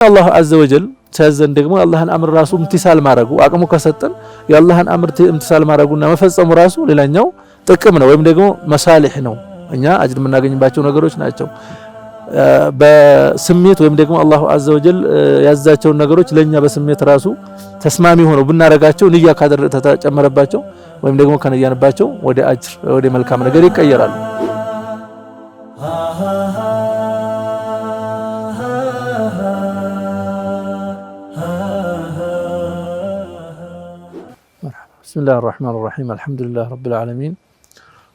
الله عز وجل ሲያዘን ደግሞ የአላህን አምር ራሱ امتثال ማድረጉ አቅሙ ከሰጠን የአላህን አምር امتثال ማድረጉና መፈጸሙ ራሱ ሌላኛው ጥቅም ነው ወይም ደግሞ መሳሊህ ነው። እኛ አጅር የምናገኝባቸው ነገሮች ናቸው። በስሜት ወይም ደግሞ አላሁ عز وجل ያዛቸው ነገሮች ለኛ በስሜት ራሱ ተስማሚ ሆነው ብናረጋቸው ንያ ተጨመረባቸው ወይም ደግሞ ከነያንባቸው ወደ አጅር ወደ መልካም ነገር ይቀየራሉ። بسم الله الرحمن الرحيم الحمد لله رب العالمين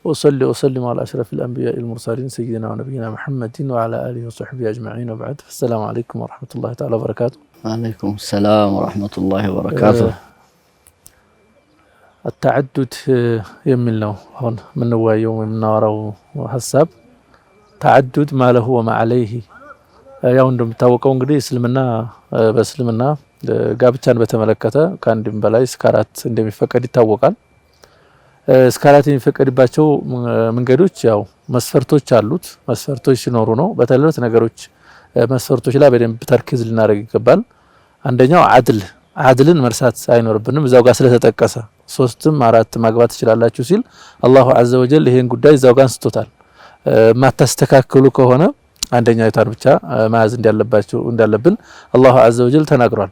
وصلي وسلم على أشرف الأنبياء المرسلين سيدنا ونبينا محمد وعلى آله وصحبه أجمعين وبعد السلام عليكم ورحمة الله تعالى وبركاته. وعليكم السلام ورحمة الله وبركاته. التعدد يمن له هون من يوم من ناره وحساب تعدد ما له وما عليه ያው እንደምታወቀው እንግዲህ እስልምና በእስልምና ጋብቻን በተመለከተ ከአንድም በላይ እስከ 4 እንደሚፈቀድ ይታወቃል። እስከ 4 የሚፈቀድባቸው መንገዶች ያው መስፈርቶች አሉት። መስፈርቶች ሲኖሩ ነው በተለይ ነገሮች መስፈርቶች ላይ በደንብ ተርኪዝ ልናደርግ ይገባል። አንደኛው አድልን መርሳት አይኖርብንም። እዛው ጋር ስለተጠቀሰ 3ም 4 ማግባት ትችላላችሁ ሲል አላሁ عز وجل ይሄን ጉዳይ እዛው ጋር አንስቶታል። ማታስተካክሉ ከሆነ አንደኛይቷን ብቻ ማዝ እንዳለብን አላሁ عز وجل ተናግሯል።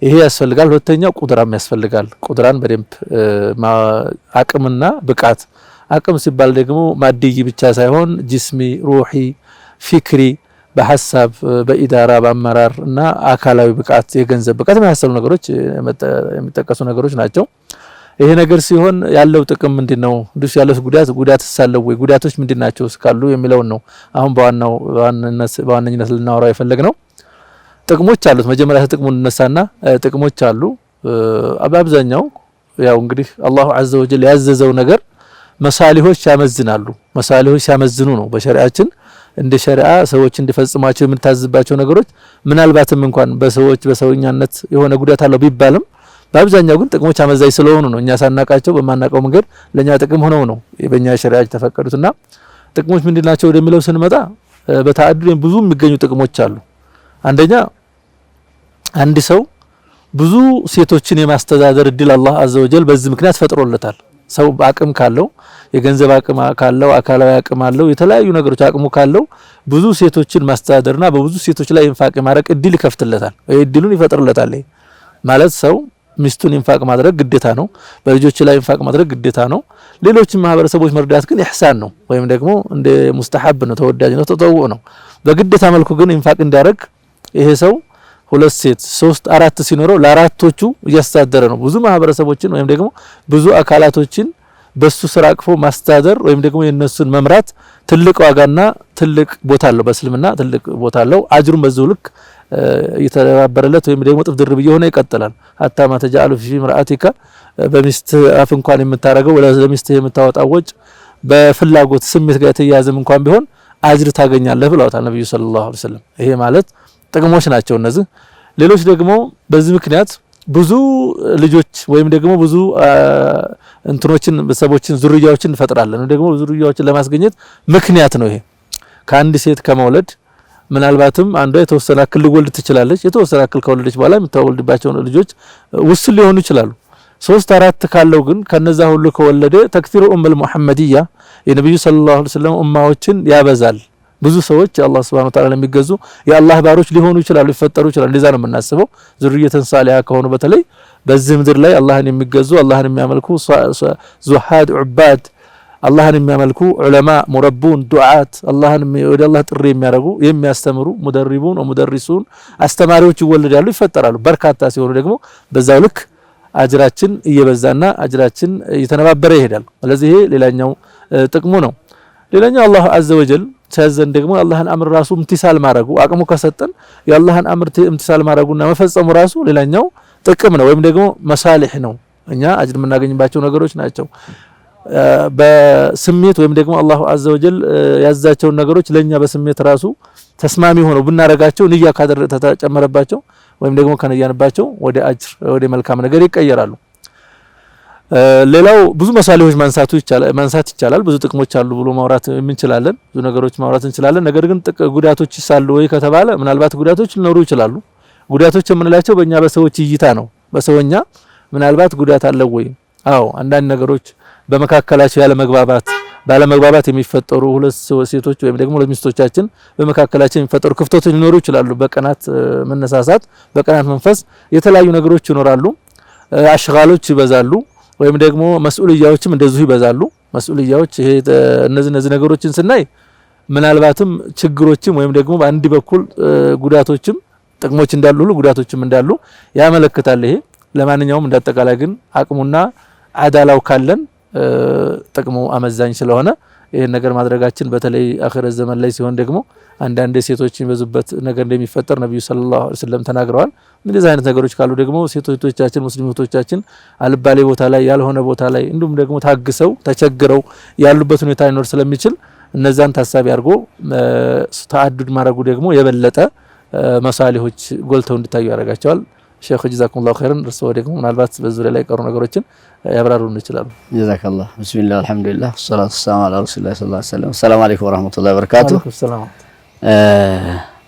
ይሄ ያስፈልጋል። ሁለተኛው ቁድራም ያስፈልጋል። ቁድራን በደንብ አቅምና ብቃት አቅም ሲባል ደግሞ ማድይ ብቻ ሳይሆን ጅስሚ፣ ሩሂ፣ ፊክሪ በሐሳብ በኢዳራ በአመራር እና አካላዊ ብቃት የገንዘብ ብቃት የሚያሰሉ ነገሮች የሚጠቀሱ ነገሮች ናቸው። ይሄ ነገር ሲሆን ያለው ጥቅም ምንድነው? ዱስ ያለው ጉዳት ሳለው ወይ ጉዳቶች ምንድናቸው እስካሉ የሚለው ነው አሁን በዋነኝነት ልናወራው የፈለግነው። ጥቅሞች አሉት። መጀመሪያ ጥቅሙን እነሳና ጥቅሞች አሉ። አብዛኛው ያው እንግዲህ አላሁ عز وجل ያዘዘው ነገር መሳሊሆች ያመዝናሉ። መሳሊሆች ሲያመዝኑ ነው በሸሪዓችን እንደ ሸሪዓ ሰዎች እንዲፈጽሟቸው የምንታዝባቸው ነገሮች ምናልባትም እንኳን በሰዎች በሰውኛነት የሆነ ጉዳት አለው ቢባልም በአብዛኛው ግን ጥቅሞች አመዛኝ ስለሆኑ ነው እኛ ሳናቃቸው በማናቀው መንገድ ለኛ ጥቅም ሆነው ነው በእኛ ሸሪዓ ተፈቀዱትና ጥቅሞች ምንድናቸው ወደሚለው ስንመጣ በተዓዱድ ብዙ የሚገኙ ጥቅሞች አሉ። አንደኛ አንድ ሰው ብዙ ሴቶችን የማስተዳደር እድል አላህ عز وجل በዚህ ምክንያት ፈጥሮለታል። ሰው አቅም ካለው የገንዘብ አቅም ካለው አካላዊ አቅም አለው የተለያዩ ነገሮች አቅሙ ካለው ብዙ ሴቶችን ማስተዳደርና በብዙ ሴቶች ላይ ኢንፋቅ ማድረግ እድል ይከፍትለታል። እድሉን ይፈጥርለታል ማለት ሰው ሚስቱን ኢንፋቅ ማድረግ ግዴታ ነው። በልጆች ላይ ኢንፋቅ ማድረግ ግዴታ ነው። ሌሎችን ማህበረሰቦች መርዳት ግን ኢህሳን ነው ወይም ደግሞ እንደ ሙስተሐብ ነው ተወዳጅ ነው ተጠውዖ ነው። በግዴታ መልኩ ግን ኢንፋቅ እንዲያደርግ ይሄ ሰው 2 ሴት 3 4 ሲኖረው ለአራቶቹ እያስተዳደረ ነው። ብዙ ማህበረሰቦችን ወይም ደግሞ ብዙ አካላቶችን በሱ ስራ አቅፎ ማስተዳደር ወይም ደግሞ የነሱን መምራት ትልቅ ዋጋና ትልቅ ቦታ አለው። በእስልምና ትልቅ ቦታ አለው። አጅሩን በዛው ልክ እየተባበረለት ወይም ደግሞ ጥፍ ድርብ እየሆነ ይቀጥላል። hatta ma taj'alu fi imra'atika በሚስት አፍ እንኳን የምታረገው ለሚስት የምታወጣው ወጭ በፍላጎት ስሜት ጋር የተያያዘም እንኳን ቢሆን አጅር ታገኛለህ ብለዋል ነብዩ ሰለላሁ ዐለይሂ ወሰለም። ይሄ ማለት ጥቅሞች ናቸው እነዚህ። ሌሎች ደግሞ በዚህ ምክንያት ብዙ ልጆች ወይም ደግሞ ብዙ እንትኖችን በሰቦችን ዙርያዎችን እንፈጥራለን ወይም ደግሞ ዙርያዎችን ለማስገኘት ምክንያት ነው ይሄ። ከአንድ ሴት ከመውለድ ምናልባትም አንዷ የተወሰነ አክል ልወልድ ትችላለች። የተወሰነ አክል ከወለደች በኋላ የምትወልድባቸው ልጆች ውስን ሊሆኑ ይችላሉ። 3 4 ካለው ግን ከነዛ ሁሉ ከወለደ ተክቲሩ ኡሙል ሙሐመዲያ የነብዩ ሰለላሁ ዐለይሂ ወሰለም ኡማዎችን ያበዛል። ብዙ ሰዎች አላህ Subhanahu Wa Ta'ala ለሚገዙ የአላህ ባሮች ሊሆኑ ይችላሉ ሊፈጠሩ ይችላሉ። እንደዛ ነው የምናስበው። ዙርየተን ሳሊሃ ከሆኑ በተለይ በዚህ ምድር ላይ አላህን የሚገዙ አላህን የሚያመልኩ ዙሃድ ዑባድ አላህን የሚያመልኩ ዑለማ ሙረቡን ዱዓት አላህን ወደ አላህ ጥሪ የሚያረጉ የሚያስተምሩ ሙደሪቡን ወሙደሪሱን አስተማሪዎች ይወለዳሉ ይፈጠራሉ። በርካታ ሲሆኑ ደግሞ በዛው ልክ አጅራችን እየበዛና አጅራችን እየተነባበረ ይሄዳል። ስለዚህ ይሄ ሌላኛው ጥቅሙ ነው። ሌላኛው አላሁ عز وجل ሲያዘን ደግሞ የአላህን አምር ራሱ امتثال ማድረጉ አቅሙ ከሰጠን የአላህን አምር امتثال ማድረጉና መፈጸሙ ራሱ ሌላኛው ጥቅም ነው ወይም ደግሞ መሳሊህ ነው። እኛ አጅር የምናገኝባቸው ነገሮች ናቸው። በስሜት ወይም ደግሞ አላሁ عز وجل ያዛቸው ነገሮች ለኛ በስሜት ራሱ ተስማሚ ሆነው ብናረጋቸው ንያ ተጨመረባቸው ወይም ደግሞ ከነያንባቸው ወደ አጅር ወደ መልካም ነገር ይቀየራሉ። ሌላው ብዙ መሳሊሆች ማንሳት ይቻላል። ብዙ ጥቅሞች አሉ ብሎ ማውራት እንችላለን። ብዙ ነገሮች ማውራት እንችላለን። ነገር ግን ጉዳቶች ሳሉ ወይ ከተባለ ምናልባት ጉዳቶች ሊኖሩ ይችላሉ ጉዳቶች የምንላቸው በእኛ በሰዎች እይታ ነው። በሰውኛ ምናልባት ጉዳት አለው ወይ? አዎ አንዳንድ ነገሮች በመካከላቸው ያለ መግባባት ባለመግባባት የሚፈጠሩ ሁለት ሴቶች ወይም ደግሞ ለሚስቶቻችን በመካከላቸው የሚፈጠሩ ክፍተቶች ሊኖሩ ይችላሉ። በቀናት መነሳሳት በቀናት መንፈስ የተለያዩ ነገሮች ይኖራሉ። አሽጋሎች ይበዛሉ ወይም ደግሞ መስኡልያዎችም እንደዚሁ ይበዛሉ። መስኡልያዎች ይሄ እነዚህ ነገሮችን ስናይ ምናልባትም ችግሮችም ወይም ደግሞ በአንድ በኩል ጉዳቶችም ጥቅሞች እንዳሉ ሁሉ ጉዳቶችም እንዳሉ ያመለክታል። ይሄ ለማንኛውም እንዳጠቃላይ ግን አቅሙና አዳላው ካለን ጥቅሙ አመዛኝ ስለሆነ ይሄን ነገር ማድረጋችን በተለይ አኺረት ዘመን ላይ ሲሆን ደግሞ አንዳንድ ሴቶች የሚበዙበት ነገር እንደሚፈጠር ነብዩ ሰለላሁ ዐለይሂ ወሰለም ተናግረዋል። እንደዚህ አይነት ነገሮች ካሉ ደግሞ ሴቶቻችን ሙስሊሞቻችን አልባሌ ቦታ ላይ ያልሆነ ቦታ ላይ እንዲሁም ደግሞ ታግሰው ተቸግረው ያሉበት ሁኔታ ሊኖር ስለሚችል እነዛን ታሳቢ አድርጎ ተአዱድ ማድረጉ ደግሞ የበለጠ መሳሊሆች ጎልተው እንዲታዩ ያደርጋቸዋል። ሼክ ጀዛኩሙላሁ ኸይረን እርስዎ ደግሞ ምናልባት በዙሪያ ላይ ቀሩ ነገሮችን ያብራሩን ይችላሉ። ጀዛከላህ ቢስሚላህ አልሐምዱሊላህ ወሰላቱ ወሰላሙ ዐላ ረሱሊላህ ሰለላሁ ዐለይሂ ወሰለም። ሰላም አለይኩም ወራህመቱላሂ ወበረካቱሁ።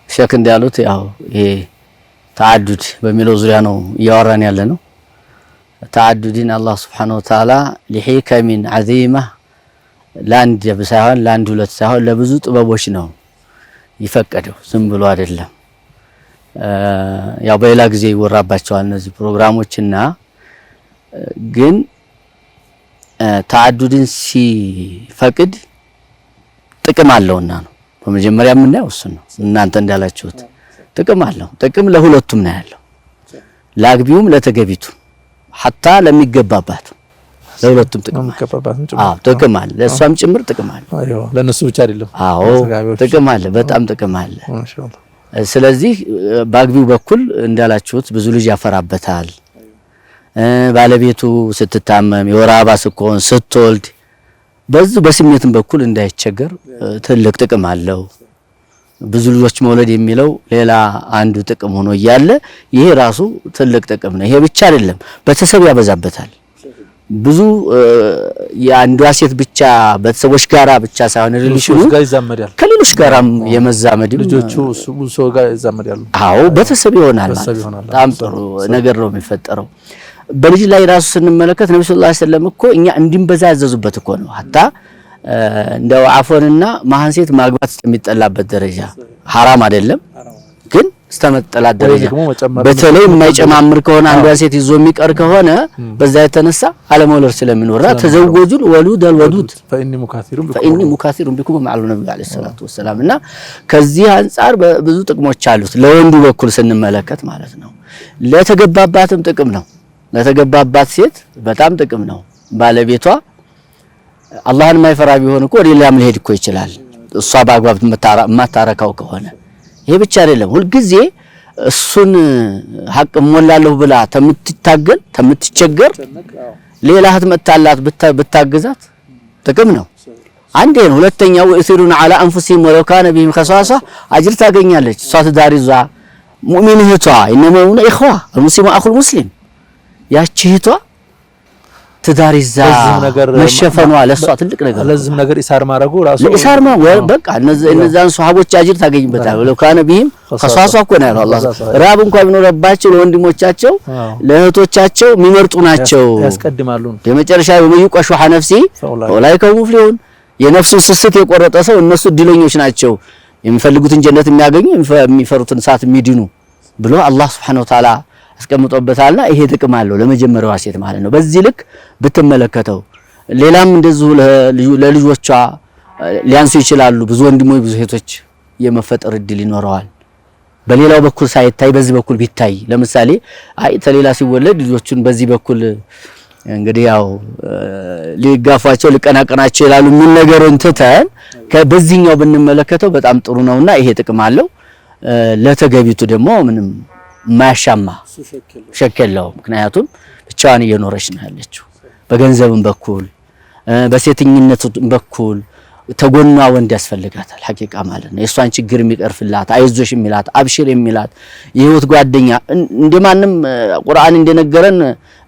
ሼክ እንዳሉት ያው ይሄ ተአዱድ በሚለው ዙሪያ ነው እያወራን ያለ ነው። ተአዱድን አላህ ሱብሓነሁ ወተዓላ ለሂከሚን ዐዚማ ለአንድ ሳይሆን ለአንድ ሁለት ሳይሆን ለብዙ ጥበቦች ነው ይፈቀደው፣ ዝም ብሎ አይደለም። ያው በሌላ ጊዜ ይወራባቸዋል እነዚህ ፕሮግራሞችና ግን ተአዱድን ሲፈቅድ ጥቅም አለውና ነው። በመጀመሪያ የምናየው እሱ ነው። እናንተ እንዳላችሁት ጥቅም አለው። ጥቅም ለሁለቱም ነው ያለው፣ ለአግቢውም ለተገቢቱ ሐታ ለሚገባባት ለሁለቱም ጥቅም አለ። ለእሷም ጭምር ጥቅም አለ። አዎ ለነሱ ብቻ አይደለም። አዎ ጥቅም አለ፣ በጣም ጥቅም አለ። ማሻአላህ። ስለዚህ በአግቢው በኩል እንዳላችሁት ብዙ ልጅ ያፈራበታል። ባለቤቱ ስትታመም የወር አበባ ስትሆን ስትወልድ በዚህ በስሜትም በኩል እንዳይቸገር ትልቅ ጥቅም አለው። ብዙ ልጆች መውለድ የሚለው ሌላ አንዱ ጥቅም ሆኖ እያለ ይሄ ራሱ ትልቅ ጥቅም ነው። ይሄ ብቻ አይደለም፣ ቤተሰብ ያበዛበታል። ብዙ የአንዷ ሴት ብቻ ቤተሰቦች ጋራ ብቻ ሳይሆን ሪሌሽኑ ጋር ይዛመዳል፣ ከሌሎች ጋራም የመዛመድ ልጆቹ ሰው ጋር ይዛመዳሉ። አዎ ቤተሰብ ይሆናል። በጣም ጥሩ ነገር ነው የሚፈጠረው። በልጅ ላይ ራሱ ስንመለከት ነብዩ ሰለላሁ ዐለይሂ ወሰለም እኮ እኛ እንድንበዛ ያዘዙበት እኮ ነው። ሐታ እንደው አፎንና መሃን ሴት ማግባት የሚጠላበት ደረጃ ሐራም አይደለም ግን እስተመጠላት ደረጃ በተለይ የማይጨማምር ከሆነ አንዷ ሴት ይዞ የሚቀር ከሆነ በዛ የተነሳ አለመውለድ ስለሚኖርና ተዘወጁል ወሉድ አልወዱድ ፈኢኒ ሙካሲሩን ቢኩም ማዓሉ ነብዩ አለይሂ ሰላቱ ወሰለም። እና ከዚህ አንፃር ብዙ ጥቅሞች አሉት ለወንዱ በኩል ስንመለከት ማለት ነው። ለተገባባትም ጥቅም ነው። ለተገባባት ሴት በጣም ጥቅም ነው። ባለቤቷ አላህን ማይፈራ ቢሆን እኮ ሌላም ሊሄድ እኮ ይችላል እሷ በአግባብ ማታረካው ከሆነ። ይሄ ብቻ አይደለም፣ ሁልጊዜ እሱን ሐቅ ሞላለሁ ብላ ተምትታገል ተምትቸገር ሌላ እህት መጣላት ብታግዛት ጥቅም ነው። አንዴ ነው። ሁለተኛው ወእሲሩን አላ አንፉሲሂም ወለው ካነ ቢሂም ኸሷሳ አጅር ታገኛለች። እሷ ትዳር ይዛ ሙእሚን እህቷ ኢነመኡነ ኢኽዋ አልሙስሊሙ አኹል ሙስሊም ያቺ እህቷ ትዳር ይዛ መሸፈኗ ለሷ ትልቅ ነገር ነው። ለዚህም ነገር ኢሳር ማረጉ ራሱ ኢሳር ማ በቃ እነዛን ሱሐቦች አጅር ታገኝበታል። ወለው ካነ ቢሂም ኸሷሳ እኮ ነው ያለው አላህ። ራብ እንኳን ቢኖርባቸው ለወንድሞቻቸው ለእህቶቻቸው የሚመርጡ ናቸው፣ ያስቀድማሉ። በመጨረሻ ወመይቆሹ ነፍሲ ወላይከ ሙፍሊሁን የነፍሱን ስስት የቆረጠ ሰው እነሱ እድለኞች ናቸው፣ የሚፈልጉትን ጀነት የሚያገኙ የሚፈሩትን እሳት የሚድኑ ብሎ አላህ Subhanahu Wa Ta'ala አስቀምጦበታልና ይሄ ጥቅም አለው ለመጀመሪያዋ ሴት ማለት ነው። በዚህ ልክ ብትመለከተው ሌላም እንደዚሁ ለልጆቿ ሊያንሱ ይችላሉ። ብዙ ወንድሞች ብዙ ሴቶች የመፈጠር እድል ይኖረዋል። በሌላው በኩል ሳይታይ በዚህ በኩል ቢታይ ለምሳሌ አይ ተሌላ ሲወለድ ልጆቹን በዚህ በኩል እንግዲህ ያው ሊጋፋቸው ሊቀናቀናቸው ይላሉ ምን ነገርን ትተን በዚህኛው ብንመለከተው በጣም ጥሩ ነውና ይሄ ጥቅም አለው። ለተገቢቱ ደግሞ ምንም ማያሻማ ሸከለው ምክንያቱም ብቻዋን እየኖረች ነው ያለችው። በገንዘብም በኩል በሴትኝነቱም በኩል ተጎኗ ወንድ ያስፈልጋታል ሐቂቃ ማለት ነው። የሷን ችግር የሚቀርፍላት አይዞሽ የሚላት አብሽር የሚላት የህይወት ጓደኛ እንደማንም ቁርአን እንደነገረን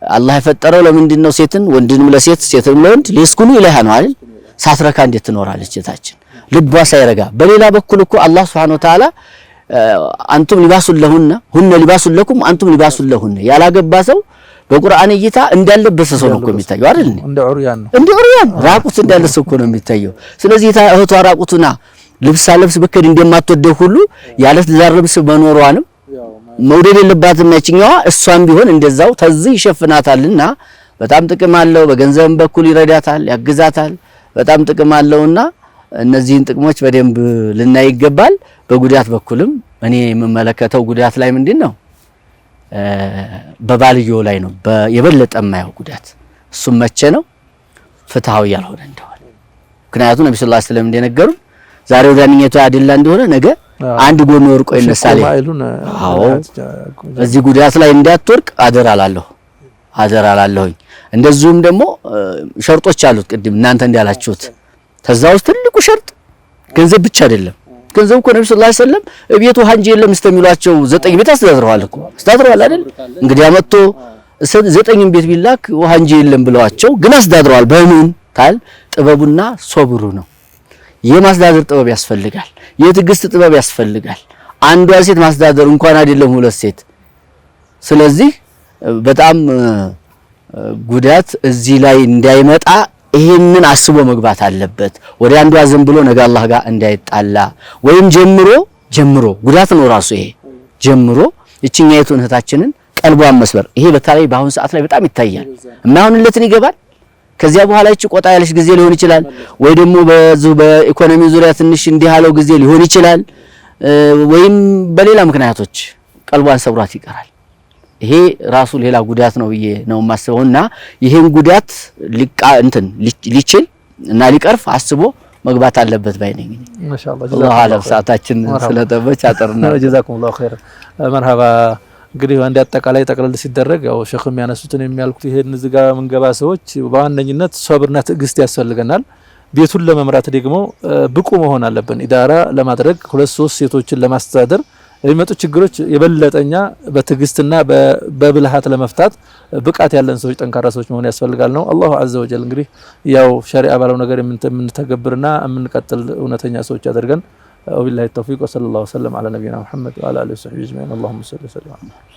አላህ የፈጠረው ለምንድን ነው ሴትን ወንድንም ለሴት ሴትንም ለወንድ ለስኩኑ ኢላሃ ነው አይደል? ሳትረካ እንዴት ትኖራለች እታችን ልቧ ሳይረጋ። በሌላ በኩል እኮ አላህ Subhanahu Wa Ta'ala አንቱም ሊባሱን ለሁነ ሁነ ሊባሱን ለኩም አንቱም ሊባሱን ለሁነ ያላገባ ሰው በቁርአን እይታ እንዳለበሰ ሰው ነው የሚታየው አይደል እንደ ዑርያን ነው እንደ ዑርያን ራቁት እንዳለሰ እኮ ነው የሚታየው ስለዚህ እህቷ ራቁቱና ልብስ አለብስ በከድ እንደማትወደው ሁሉ ያለ ትዳር ልብስ መኖሯንም መውደድ የለባትም ያቺኛዋ እሷም ቢሆን እንደዛው ተዚህ ይሸፍናታልና በጣም ጥቅም አለው በገንዘብም በኩል ይረዳታል ያግዛታል በጣም ጥቅም አለውና እነዚህን ጥቅሞች በደንብ ልናይ ይገባል በጉዳት በኩልም እኔ የምመለከተው ጉዳት ላይ ምንድነው በባልየው ላይ ነው የበለጠ የማየው ጉዳት እሱም መቼ ነው ፍትሃዊ ያልሆነ እንደሆነ ምክንያቱም ነብዩ ሰለላሁ ዐለይሂ ወሰለም እንደነገሩ ዛሬ ወዳንኛቱ አይደላ እንደሆነ ነገ አንድ ጎን ወርቆ ይነሳል አዎ እዚህ ጉዳት ላይ እንዳትወርቅ አደራላለሁኝ እንደዚሁም ደግሞ ሸርጦች አሉት ቅድም እናንተ እንዳላችሁት ተዛው ትልቁ ሸርጥ ገንዘብ ብቻ አይደለም ገንዘብ እኮ ነብዩ ሰለላሁ ዐለይሂ ወሰለም እቤቱ ሀንጂ የለም እስተሚሏቸው 9 ቤት አስተዳድረዋል አይደል እንግዲህ አመጥቶ 9 ቤት ቢላክ ሀንጂ የለም ብለዋቸው ግን አስተዳድረዋል በምን ታል ጥበቡና ሶብሩ ነው የማስተዳደር ጥበብ ያስፈልጋል የትግስት ጥበብ ያስፈልጋል አንዷ ሴት ማስተዳደር እንኳን አይደለም ሁለት ሴት ስለዚህ በጣም ጉዳት እዚህ ላይ እንዳይመጣ ይሄንን አስቦ መግባት አለበት ወደ አንዷ ዝም ብሎ ነገ አላህ ጋር እንዳይጣላ ወይም ጀምሮ ጉዳት ነው ራሱ ይሄ ጀምሮ እቺኛይቱን እህታችንን ቀልቧን መስበር ይሄ በተለይ በአሁን ሰዓት ላይ በጣም ይታያል የማይሆንለትን ይገባል ከዚያ በኋላ እቺ ቆጣ ያለች ጊዜ ሊሆን ይችላል ወይ ደግሞ በኢኮኖሚ ዙሪያ ትንሽ እንዲህ ያለው ጊዜ ሊሆን ይችላል ወይም በሌላ ምክንያቶች ቀልቧን ሰብሯት ይቀራል ይሄ ራሱ ሌላ ጉዳት ነው ብዬ ነው ማስበውና ይሄን ጉዳት ሊችል እና ሊቀርፍ አስቦ መግባት አለበት ባይነኝ ማሻአላህ አላህ ሰዓታችን ስለጠበች አጠርና ጀዛኩሙላሁ ኸይር መርሐባ እንግዲህ አንድ አጠቃላይ ተቀለል ሲደረግ ያው ሸክም ያነሱትን የሚያልኩት ይሄን እዚህ ጋር መንገባ ሰዎች በዋነኝነት ሶብርና ትዕግስት ያስፈልገናል ቤቱን ለመምራት ደግሞ ብቁ መሆን አለብን ኢዳራ ለማድረግ 2-3 ሴቶችን ለማስተዳደር የሚመጡ ችግሮች የበለጠኛ በትዕግስትና በብልሃት ለመፍታት ብቃት ያለን ሰዎች ጠንካራ ሰዎች መሆን ያስፈልጋል ነው አላሁ አዘ ወጀል እንግዲህ ያው ሸሪዓ ባለው ነገር የምንተገብርና የምንቀጥል እውነተኛ ሰዎች ያደርገን وبالله التوفيق وصلى الله وسلم على نبينا محمد وعلى اله وصحبه اجمعين اللهم صل وسلم على محمد